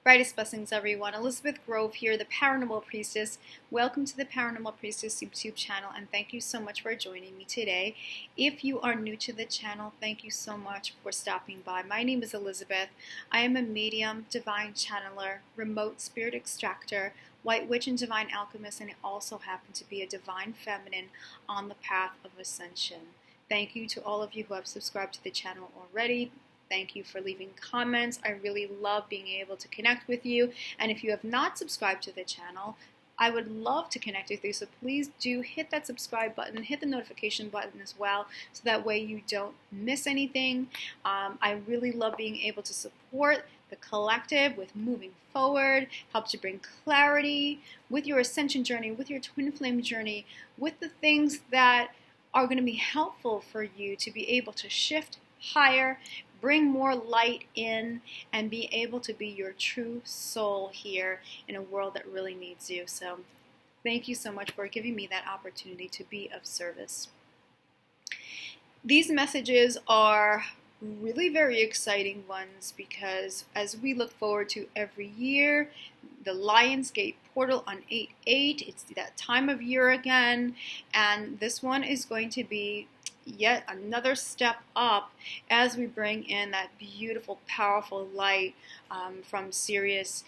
Brightest blessings, everyone. Elizabeth Grove here, the Paranormal Priestess. Welcome to the Paranormal Priestess YouTube channel, and thank you so much for joining me today. If you are new to the channel, thank you so much for stopping by. My name is Elizabeth. I am a medium, divine channeler, remote spirit extractor, white witch and divine alchemist, and I also happen to be a divine feminine on the path of ascension. Thank you to all of you who have subscribed to the channel already. Thank you for leaving comments. I really love being able to connect with you. And if you have not subscribed to the channel, I would love to connect with you. So please do hit that subscribe button, hit the notification button as well, so that way you don't miss anything. I really love being able to support the collective with moving forward, helps you bring clarity with your ascension journey, with your twin flame journey, with the things that are going to be helpful for you to be able to shift higher, bring more light in, and be able to be your true soul here in a world that really needs you. So thank you so much for giving me that opportunity to be of service. These messages are really very exciting ones because as we look forward to every year, the Lionsgate portal on 8/8, it's that time of year again, and this one is going to be yet another step up as we bring in that beautiful, powerful light from Sirius.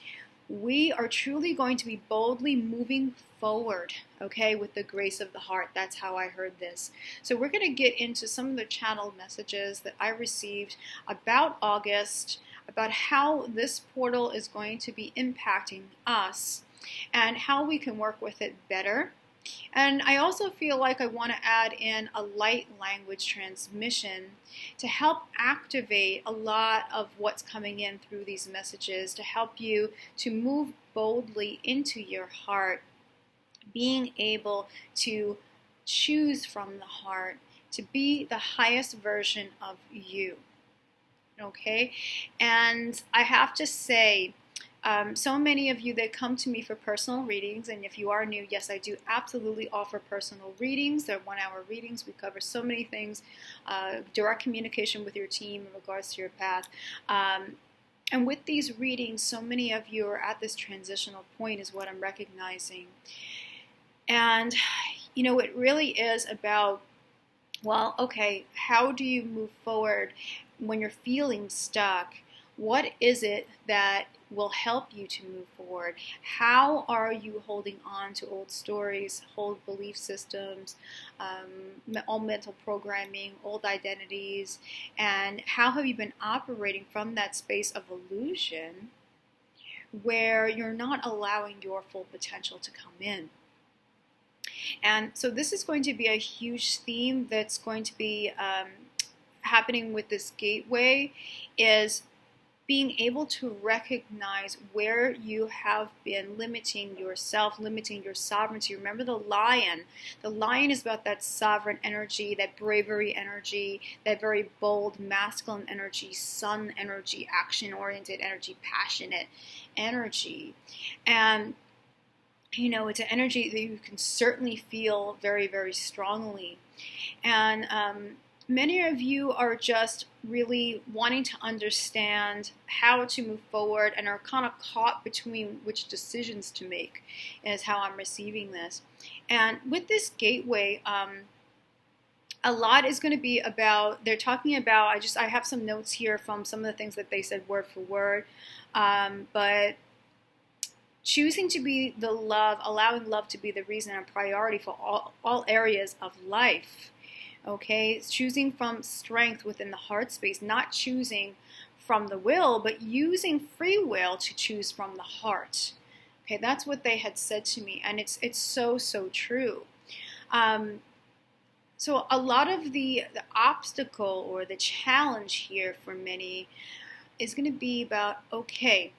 We are truly going to be boldly moving forward, okay, with the grace of the heart. That's how I heard this. So we're going to get into some of the channeled messages that I received about August, about how this portal is going to be impacting us and how we can work with it better. And I also feel like I want to add in a light language transmission to help activate a lot of what's coming in through these messages, to help you to move boldly into your heart, being able to choose from the heart, to be the highest version of you. Okay? And I have to say, so many of you that come to me for personal readings, and if you are new, yes, I do absolutely offer personal readings. They're 1-hour readings. We cover so many things, direct communication with your team in regards to your path. And with these readings, so many of you are at this transitional point is what I'm recognizing. And, you know, it really is about, well, okay, how do you move forward when you're feeling stuck? What is it that will help you to move forward? How are you holding on to old stories, old belief systems, old mental programming, old identities, and how have you been operating from that space of illusion where you're not allowing your full potential to come in? And so this is going to be a huge theme that's going to be happening with this gateway, is being able to recognize where you have been limiting yourself, limiting your sovereignty. Remember the lion. The lion is about that sovereign energy, that bravery energy, that very bold masculine energy, sun energy, action-oriented energy, passionate energy. And, you know, it's an energy that you can certainly feel very, very strongly. And many of you are just really wanting to understand how to move forward and are kind of caught between which decisions to make, is how I'm receiving this. And with this gateway, a lot is going to be about, they're talking about, I have some notes here from some of the things that they said word for word, but choosing to be the love, allowing love to be the reason and priority for all areas of life. Okay, it's choosing from strength within the heart space, not choosing from the will, but using free will to choose from the heart. Okay, that's what they had said to me, and it's so true. So a lot of the obstacle or the challenge here for many is going to be about, okay,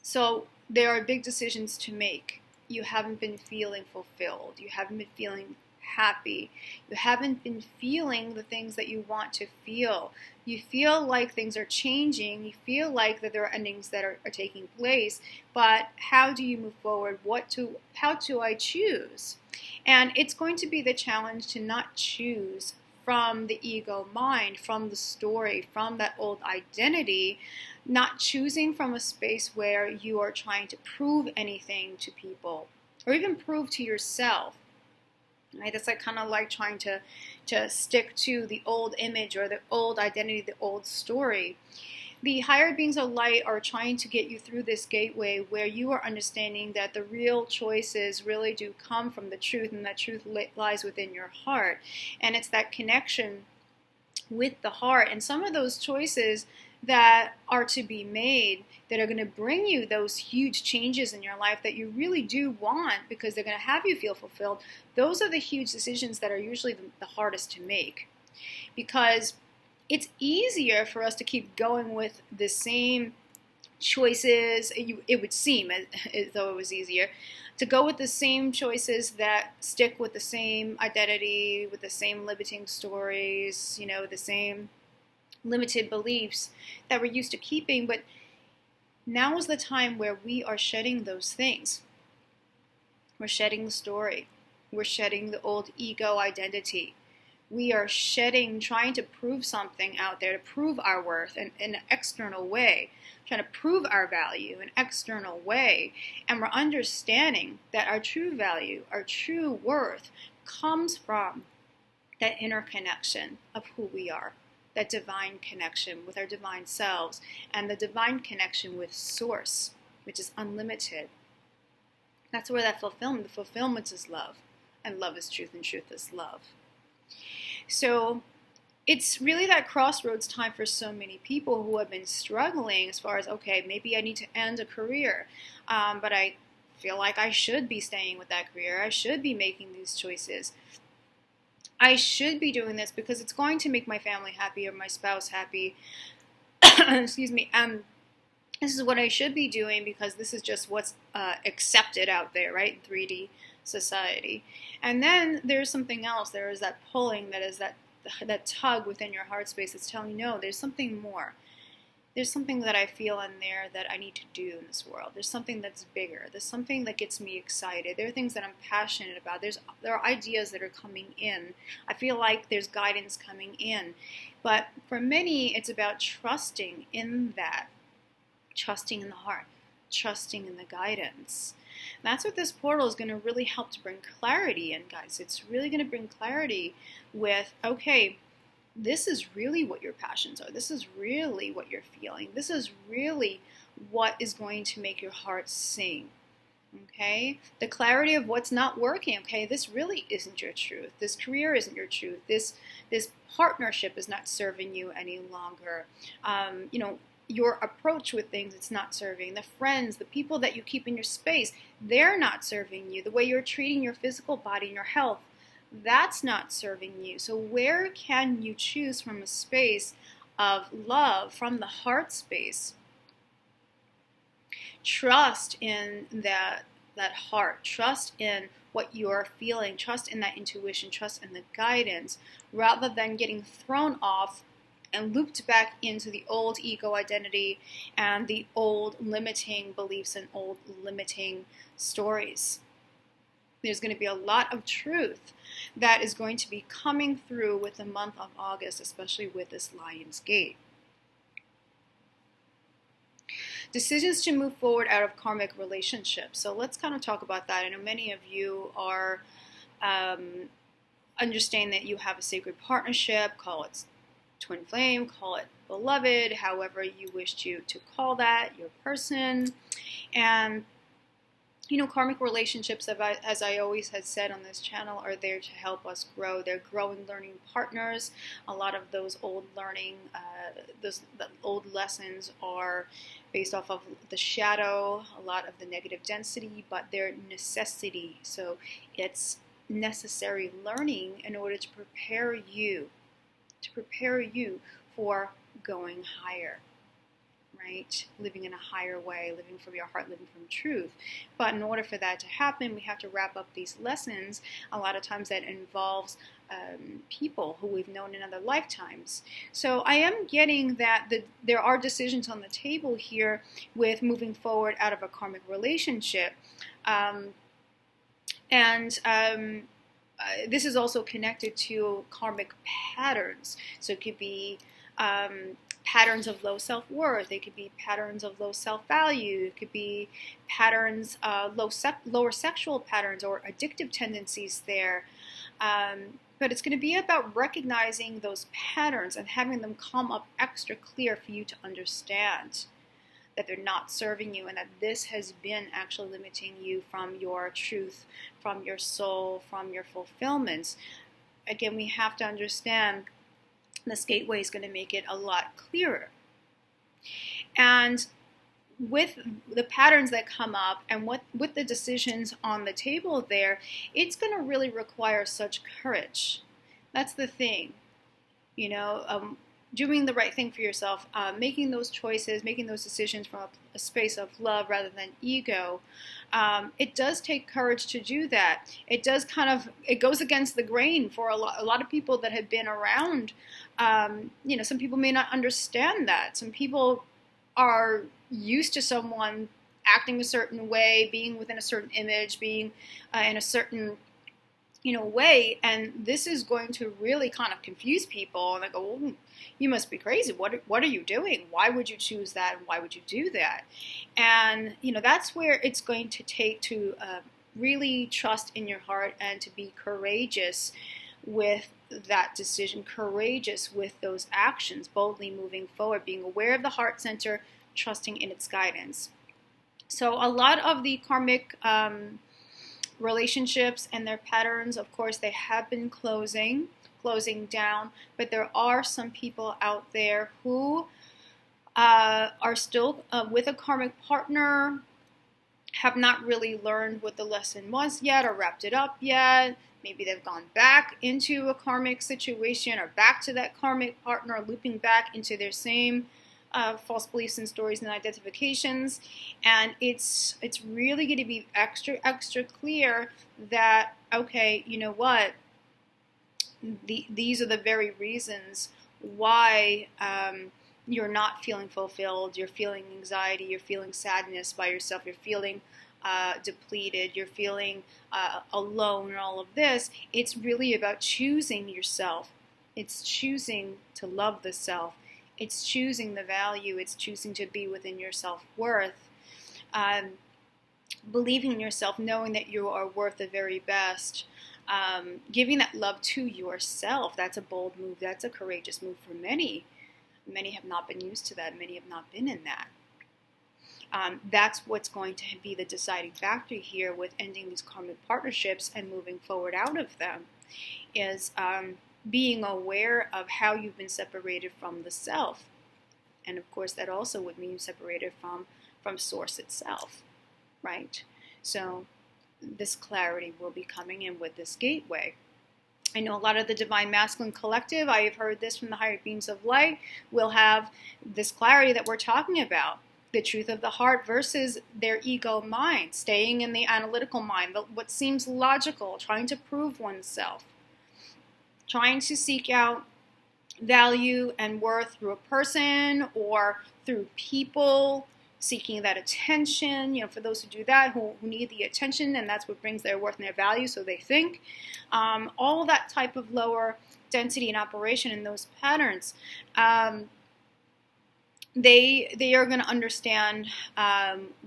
so there are big decisions to make. You haven't been feeling fulfilled. You haven't been feeling happy. You haven't been feeling the things that you want to feel. You feel like things are changing. You feel like that there are endings that are taking place. But how do you move forward? How do I choose? And it's going to be the challenge to not choose from the ego mind, from the story, from that old identity not choosing from a space where you are trying to prove anything to people or even prove to yourself. Right? That's like kind of like trying to stick to the old image or the old identity, the old story. The higher beings of light are trying to get you through this gateway where you are understanding that the real choices really do come from the truth, and that truth lies within your heart. And it's that connection with the heart. And some of those choices that are to be made that are going to bring you those huge changes in your life that you really do want, because they're going to have you feel fulfilled, those are the huge decisions that are usually the hardest to make. Because it's easier for us to keep going with the same choices. It would seem as though it was easier to go with the same choices that stick with the same identity, with the same limiting stories, the same limited beliefs that we're used to keeping. But now is the time where we are shedding those things. We're shedding the story. We're shedding the old ego identity. We are shedding, trying to prove something out there, to prove our worth in an external way, trying to prove our value in an external way. And we're understanding that our true value, our true worth comes from that inner connection of who we are, that divine connection with our divine selves, and the divine connection with Source, which is unlimited. That's where that the fulfillment is love, and love is truth, and truth is love. So it's really that crossroads time for so many people who have been struggling as far as, okay, maybe I need to end a career, but I feel like I should be staying with that career. I should be making these choices. I should be doing this because it's going to make my family happy or my spouse happy. Excuse me. This is what I should be doing because this is just what's accepted out there, right? 3D society. And then there's something else. There is that pulling, that is that tug within your heart space that's telling you, no, there's something more. There's something that I feel in there that I need to do in this world. There's something that's bigger. There's something that gets me excited. There are things that I'm passionate about. There are ideas that are coming in. I feel like there's guidance coming in. But for many, it's about trusting in that. Trusting in the heart. Trusting in the guidance. That's what this portal is going to really help to bring clarity in, guys. It's really going to bring clarity with, okay, this is really what your passions are. This is really what you're feeling. This is really what is going to make your heart sing. Okay? The clarity of what's not working. Okay, this really isn't your truth. This career isn't your truth. This partnership is not serving you any longer. Your approach with things, it's not serving. The friends, the people that you keep in your space, they're not serving you. The way you're treating your physical body and your health, that's not serving you. So where can you choose from a space of love, from the heart space? Trust in that heart. Trust in what you're feeling. Trust in that intuition. Trust in the guidance, rather than getting thrown off and looped back into the old ego identity and the old limiting beliefs and old limiting stories. There's going to be a lot of truth that is going to be coming through with the month of August, especially with this Lion's Gate. Decisions to move forward out of karmic relationships. So let's kind of talk about that. I know many of you are understand that you have a sacred partnership, call it twin flame, call it beloved, however you wish to call that, your person. And karmic relationships, as I always had said on this channel, are there to help us grow. They're growing, learning partners. A lot of those old learning, the old lessons are based off of the shadow, a lot of the negative density, but they're necessity. So it's necessary learning in order to prepare you for going higher. Right? Living in a higher way, living from your heart, living from truth. But in order for that to happen, we have to wrap up these lessons. A lot of times that involves people who we've known in other lifetimes. So I am getting that there are decisions on the table here with moving forward out of a karmic relationship. This is also connected to karmic patterns. So it could be patterns of low self-worth. It could be patterns of low self-value. It could be patterns, lower sexual patterns or addictive tendencies there. But it's going to be about recognizing those patterns and having them come up extra clear for you to understand that they're not serving you, and that this has been actually limiting you from your truth, from your soul, from your fulfillments. Again, we have to understand this gateway is going to make it a lot clearer. And with the patterns that come up and with the decisions on the table there, it's going to really require such courage. That's the thing, doing the right thing for yourself, making those choices, making those decisions from a space of love rather than ego. It does take courage to do that. It does it goes against the grain for a lot of people that have been around. Some people may not understand that. Some people are used to someone acting a certain way, being within a certain image, being in a certain way, and this is going to really kind of confuse people, and they go, well, you must be crazy. What are you doing? Why would you choose that, and why would you do that? And that's where it's going to take to really trust in your heart and to be courageous with that decision, courageous with those actions, boldly moving forward, being aware of the heart center, trusting in its guidance. So a lot of the karmic relationships and their patterns, of course, they have been closing down, but there are some people out there who are still with a karmic partner, have not really learned what the lesson was yet or wrapped it up yet. Maybe they've gone back into a karmic situation or back to that karmic partner, looping back into their same false beliefs and stories and identifications. And it's really going to be extra clear that, okay, you know what? These are the very reasons why you're not feeling fulfilled, you're feeling anxiety, you're feeling sadness by yourself, you're feeling depleted, you're feeling alone, and all of this. It's really about choosing yourself. It's choosing to love the self. It's choosing the value. It's choosing to be within your self-worth. Believing in yourself, knowing that you are worth the very best. Giving that love to yourself. That's a bold move. That's a courageous move for many. Many have not been used to that. Many have not been in that. That's what's going to be the deciding factor here with ending these karmic partnerships and moving forward out of them, is being aware of how you've been separated from the self. And of course, that also would mean separated from source itself, right? So this clarity will be coming in with this gateway. I know a lot of the Divine Masculine Collective, I have heard this from the higher beings of light, will have this clarity that we're talking about. The truth of the heart versus their ego mind, staying in the analytical mind, what seems logical, trying to prove oneself, trying to seek out value and worth through a person or through people, seeking that attention, for those who do that, who need the attention, and that's what brings their worth and their value, so they think. All that type of lower density and operation in those patterns. They are going to understand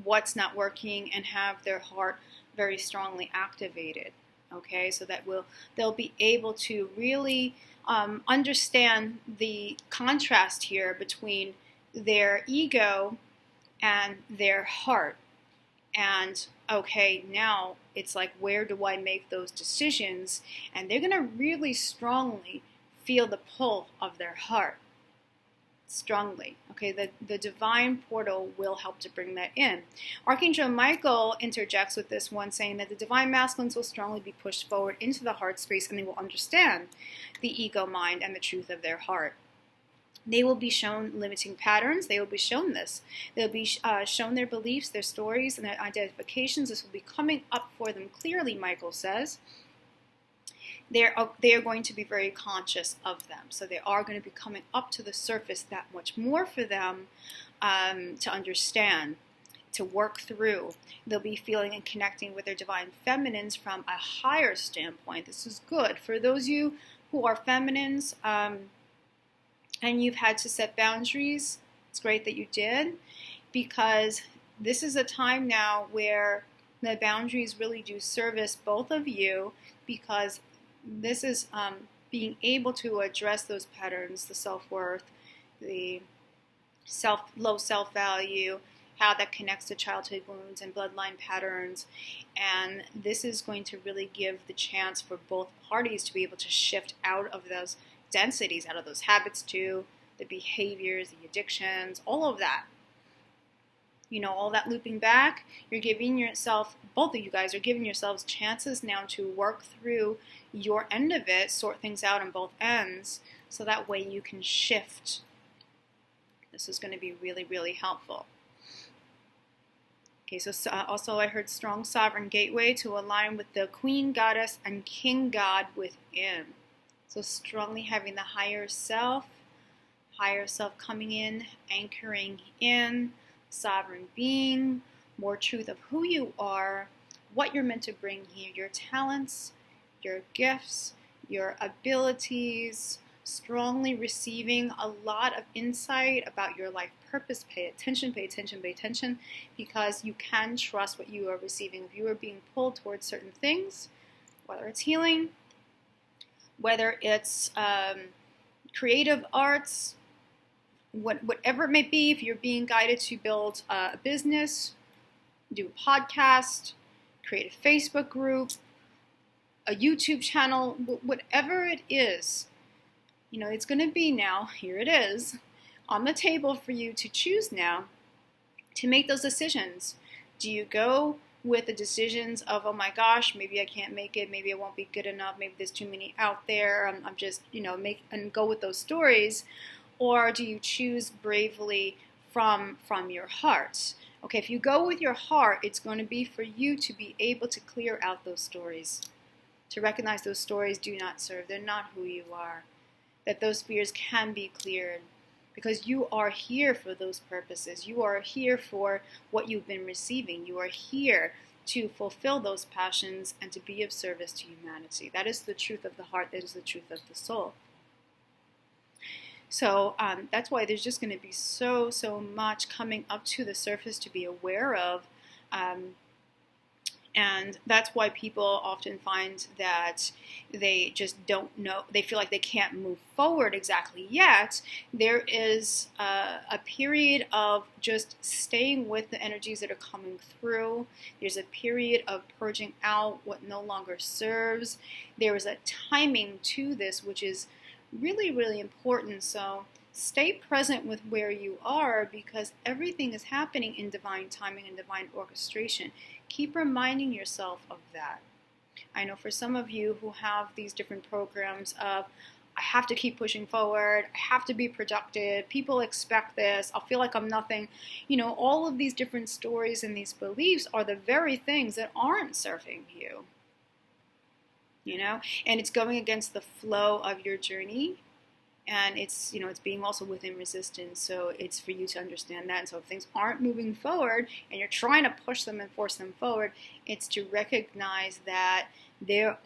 what's not working and have their heart very strongly activated. Okay, so that they'll be able to really understand the contrast here between their ego and their heart. And okay, now it's like, where do I make those decisions? And they're going to really strongly feel the pull of their heart. Strongly. Okay, the divine portal will help to bring that in. Archangel Michael interjects with this one, saying that the divine masculines will strongly be pushed forward into the heart space, and they will understand the ego mind and the truth of their heart. They will be shown limiting patterns. They will be shown this. They'll be shown their beliefs, their stories, and their identifications. This will be coming up for them clearly, Michael says. They are going to be very conscious of them. So they are going to be coming up to the surface that much more for them to understand, to work through. They'll be feeling and connecting with their divine feminines from a higher standpoint. This is good. For those of you who are feminines, and you've had to set boundaries, it's great that you did, because this is a time now where the boundaries really do service both of you, because this is being able to address those patterns, the self-worth, the low self-value, how that connects to childhood wounds and bloodline patterns. And this is going to really give the chance for both parties to be able to shift out of those densities, out of those habits too, the behaviors, the addictions, all of that. You know, all that looping back, you're giving yourself, both of you guys are giving yourselves chances now to work through your end of it, sort things out on both ends, so that way you can shift. This is going to be really, really helpful. Okay, so also I heard strong sovereign gateway to align with the Queen Goddess and King God within. So strongly having the higher self coming in, anchoring in, sovereign being, more truth of who you are, what you're meant to bring here, your talents, your gifts, your abilities, strongly receiving a lot of insight about your life purpose. Pay attention, pay attention, pay attention, because you can trust what you are receiving. If you are being pulled towards certain things, whether it's healing, whether it's creative arts, whatever it may be, if you're being guided to build a business, do a podcast, create a Facebook group, a YouTube channel, whatever it is, you know, it's going to be now, here it is, on the table for you to choose now to make those decisions. Do you go with the decisions of, oh my gosh, maybe I can't make it, maybe I won't be good enough, maybe there's too many out there, I'm just, you know, and go with those stories? Or do you choose bravely from your heart? Okay, if you go with your heart, it's going to be for you to be able to clear out those stories, to recognize those stories do not serve, they're not who you are, that those fears can be cleared, because you are here for those purposes. You are here for what you've been receiving. You are here to fulfill those passions and to be of service to humanity. That is the truth of the heart. That is the truth of the soul. So that's why there's just going to be so much coming up to the surface to be aware of. And that's why people often find that they just don't know, they feel like they can't move forward exactly yet. There is a period of just staying with the energies that are coming through. There's a period of purging out what no longer serves. There is a timing to this, which is really, really important. So stay present with where you are, because everything is happening in divine timing and divine orchestration. Keep reminding yourself of that. I know for some of you who have these different programs of, I have to keep pushing forward, I have to be productive, people expect this, I'll feel like I'm nothing. You know, all of these different stories and these beliefs are the very things that aren't serving you. You know, and it's going against the flow of your journey, and it's, you know, it's being also within resistance. So it's for you to understand that. And so if things aren't moving forward and you're trying to push them and force them forward, it's to recognize that there's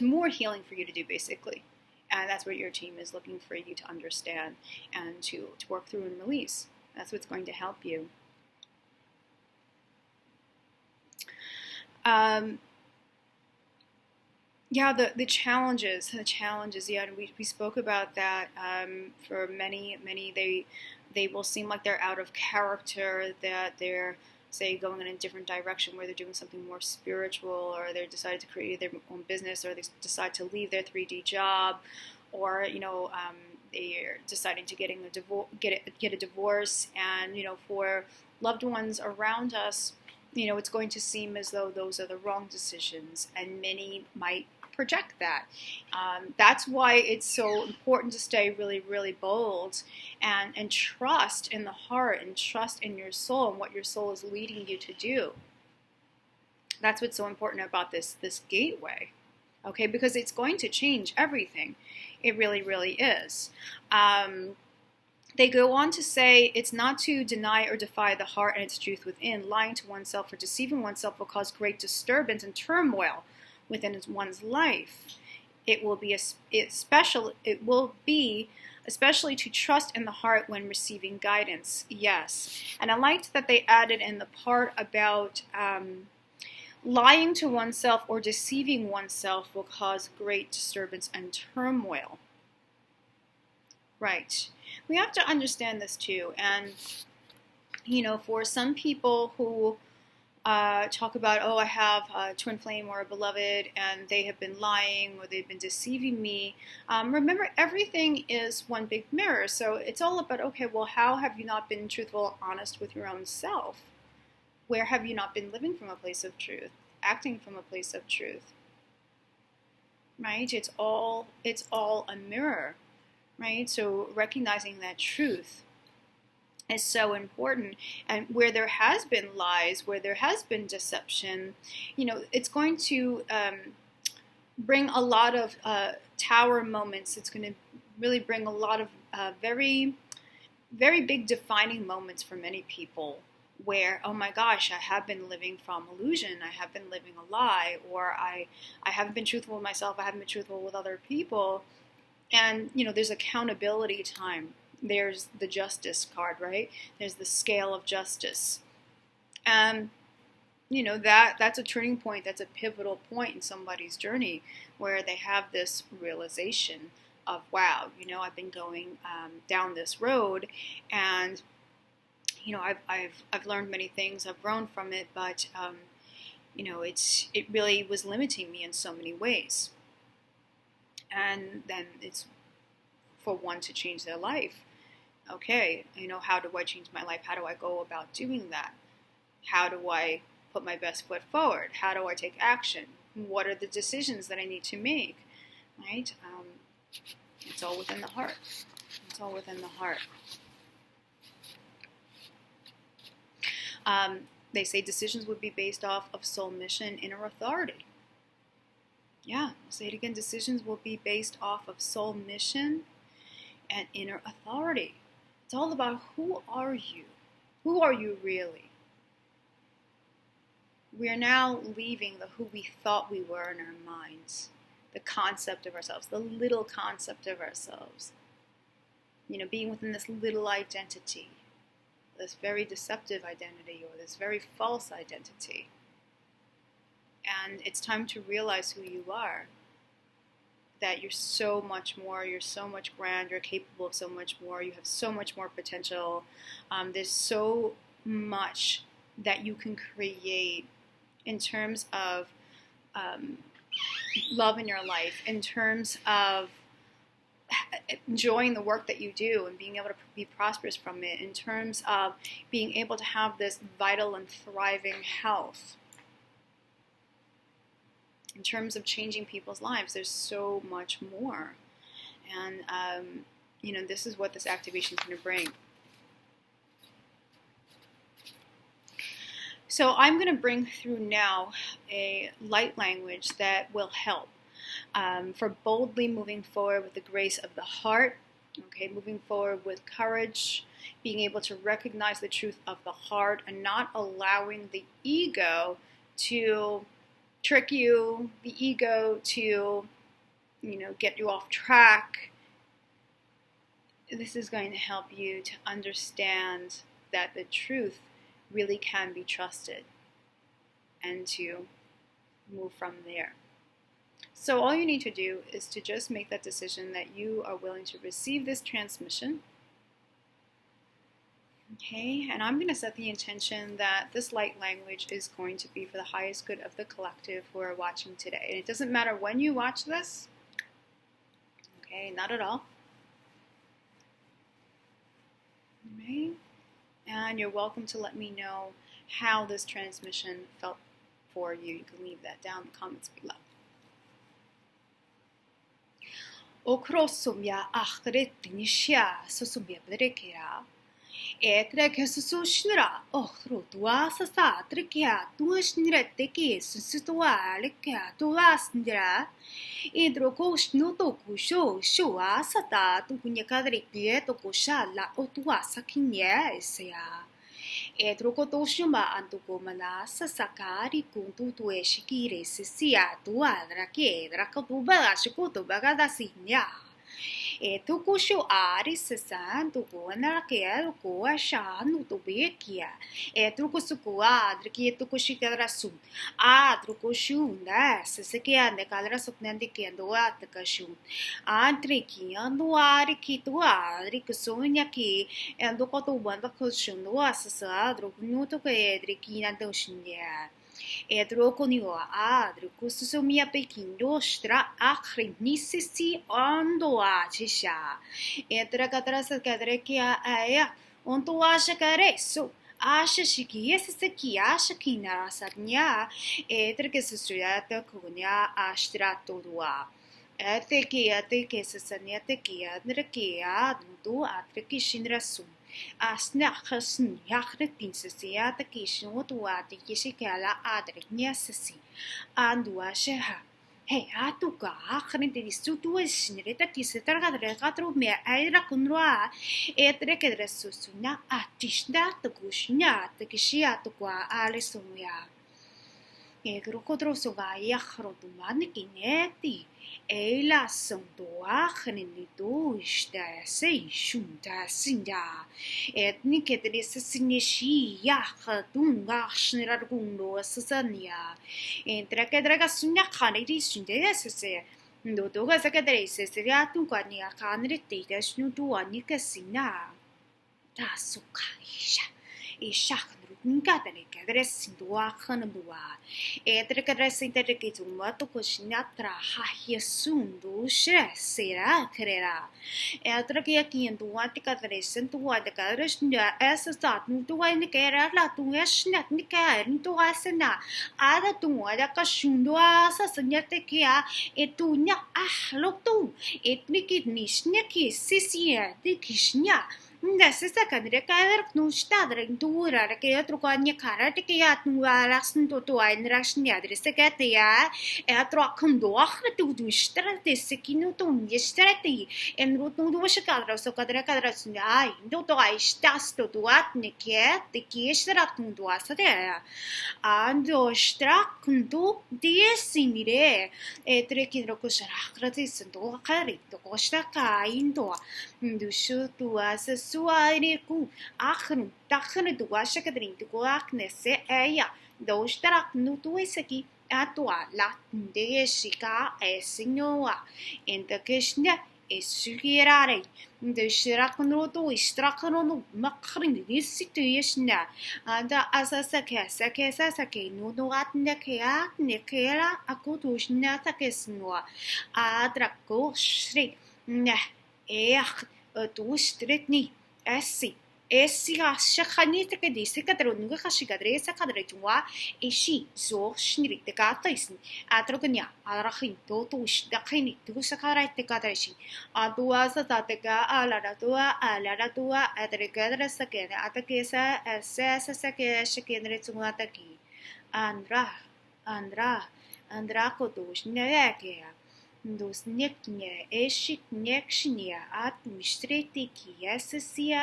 more healing for you to do, basically. And that's what your team is looking for you to understand and to work through and release. That's what's going to help you. Yeah, the challenges, yeah, and we spoke about that. For many, they will seem like they're out of character, that they're, say, going in a different direction where they're doing something more spiritual, or they decide to create their own business, or they decide to leave their 3D job, or, you know, they're deciding to get a divorce, and, you know, for loved ones around us, you know, it's going to seem as though those are the wrong decisions, and many might project that. That's why it's so important to stay really, really bold and trust in the heart and trust in your soul and what your soul is leading you to do. That's what's so important about this gateway, okay? Because it's going to change everything. It really, really is. They go on to say, it's not to deny or defy the heart and its truth within. Lying to oneself or deceiving oneself will cause great disturbance and turmoil within one's life. It will be especially to trust in the heart when receiving guidance. Yes. And I liked that they added in the part about lying to oneself or deceiving oneself will cause great disturbance and turmoil. Right. We have to understand this too. And, for some people who talk about, oh, I have a twin flame or a beloved and they have been lying or they've been deceiving me. Remember, everything is one big mirror. So it's all about, okay, well, how have you not been truthful, honest with your own self? Where have you not been living from a place of truth, acting from a place of truth? Right? It's all a mirror, right? So recognizing that truth is so important. And where there has been lies, where there has been deception, it's going to bring a lot of tower moments. It's going to really bring a lot of very, very big defining moments for many people where, oh my gosh, I have been living from illusion, I have been living a lie, or I haven't been truthful with myself, I haven't been truthful with other people. And, there's accountability time. There's the justice card, right? There's the scale of justice. And, that's a turning point. That's a pivotal point in somebody's journey where they have this realization of, wow, I've been going down this road and, I've learned many things. I've grown from it, but, it really was limiting me in so many ways. And then it's for one to change their life. Okay, how do I change my life? How do I go about doing that? How do I put my best foot forward? How do I take action? What are the decisions that I need to make? Right? It's all within the heart. It's all within the heart. They say decisions would be based off of soul mission, inner authority. Yeah, I'll say it again. Decisions will be based off of soul mission and inner authority. It's all about, who are you? Who are you really? We are now leaving the who we thought we were in our minds, the concept of ourselves, the little concept of ourselves. Being within this little identity, this very deceptive identity, or this very false identity. And it's time to realize who you are. That you're so much more, you're so much grander, capable of so much more, you have so much more potential. There's so much that you can create in terms of love in your life, in terms of enjoying the work that you do and being able to be prosperous from it, in terms of being able to have this vital and thriving health. In terms of changing people's lives, there's so much more. And, this is what this activation is going to bring. So I'm going to bring through now a light language that will help for boldly moving forward with the grace of the heart, okay, moving forward with courage, being able to recognize the truth of the heart and not allowing the ego to trick you, the ego to, get you off track. This is going to help you to understand that the truth really can be trusted and to move from there. So all you need to do is to just make that decision that you are willing to receive this transmission. Okay, and I'm going to set the intention that this light language is going to be for the highest good of the collective who are watching today. And it doesn't matter when you watch this. Okay, not at all. Alright, and you're welcome to let me know how this transmission felt for you. You can leave that down in the comments below. O crossomia achret nishia sosumia brekera. Ekra susunra ochro tua sasa trikia tuasnira teki susutua lekia tuasndra idrokos notoku shoa sata tu punya kadrikie to kosha la otua sakinya sia E truco to shuma antuko malasa sakari kuntu tu eshikire sisia tu adra chiedra kotuba shikuto bagada signa. E tu kushu ari sesan tu kuana ke ko shanu tu bekia. E tu kusuku adra ki tu kushikara sum. A tu kushu na sesekia ne kadra suknandi ke ando atakashu. Antri ki ando ari ki tu ari kusunya ki ando koto banda kushu no asasa adro nuto ke edri ki na doshinya. E troco ni o adro custo mia pequindo stra achri nisisi ando a chisha. E tracatra sa cadre que a onto acha careço. Acha que esse aqui acha que na sabia e tre que se estuda conia astra todo a. Até que se sania te que andre que a do atre que shinrasu. Asnachasn jachretin se ata kishin otuati kishikala adrek niasasi. Andua sheha. Hey, atuka achrin de distutu esnireta kisetargadre gatro me aira kunroa etre que dresusuna atishda tukushnya tukishia tukwa alisumya. E crocodro soga yachro du manikineti. Ela são do achrin do esta sei junta sinda. Etni que desse sineshi yach dunga schnerar gundo asania. Entre que draga sunya kaniri sunde esse. Do toga sakadrese se atu kania kanri tita snutu anika sina. Ta sukaisha. E shakn nunca tem que adressar do achanua. É ter que adressar que tu mato cozinha traha sundo será quererá. É ter que aqui em tua te adressar tua de adressar essa stat no tua nem querer lá tu és net nem quer no tua asena. Ada tu ada casundo asa senhate que a e tu nya lo tu e nikit nisnya que se de kisnya. Nessa cadre cair no estado em dura que outro coisa cara de que a tua ração do ai ração adresse que é a troca do ar do estrada desse que não tão estrada e no tudo você cadra só cadre ai do ai estás do atne que é de que estrada do asa de ando estrada do desse mire é tre que no coisa agradece do carito costa caindo do chuto asa suariku achnu takhnu duasha kadrin tu aknese eya dostara nu tu esaki atua la ndeshika esinyoa entakeshne esugirare ndeshraknu tu istraknu makrin disituyeshna anda asasake sake nu no atne kea nekera akutushna takesnua adrako shri ne tu stretni esse acha canita que disse que tro nunca cachigadre essa cadre tua e si zo shniri te katais a trognya a rahin to da khini tu sa karai te kadreshi a tua sa te ka a la tua a tre kadre sa ke a te ke sa ke shikendre tua ta ki andra ko tu shne ke dos nekne eshik nekshnia atu streti ki sia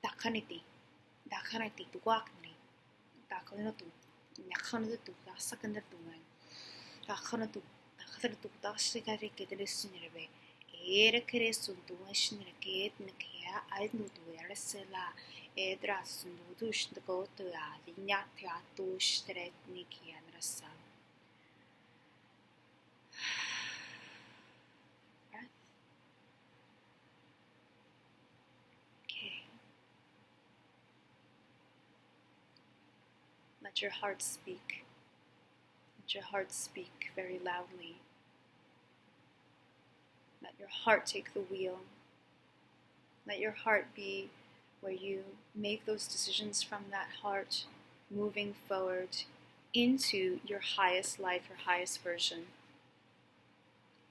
dakhaniti tu wakni dakhanotu nakhanatu sakandatu dakhanatu dasikare ke desinrebe era kresuntu ashnire ke etnkia aidnu tu ersela edra sundu dushn go to adinya teatu stretni ki anrasa. Let your heart speak. Let your heart speak very loudly. Let your heart take the wheel. Let your heart be where you make those decisions from that heart, moving forward into your highest life, your highest version.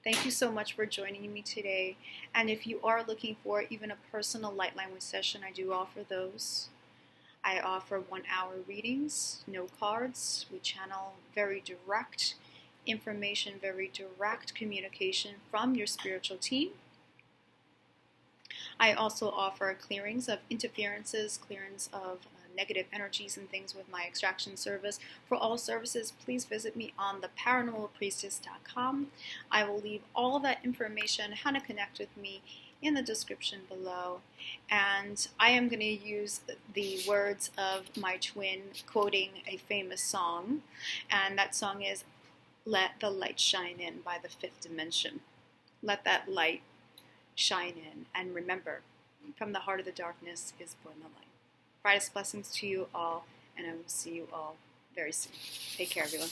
Thank you so much for joining me today. And if you are looking for even a personal light language session, I do offer those. I offer 1-hour readings, no cards. We channel very direct information, very direct communication from your spiritual team. I also offer clearings of interferences, clearings of negative energies and things with my extraction service. For all services, please visit me on the paranormalpriestess.com. I will leave all that information, how to connect with me, in the description below. And I am going to use the words of my twin quoting a famous song, and that song is "Let the Light Shine In" by the Fifth Dimension. Let that light shine in, and remember, from the heart of the darkness is born the light. Brightest blessings to you all, and I will see you all very soon. Take care, everyone.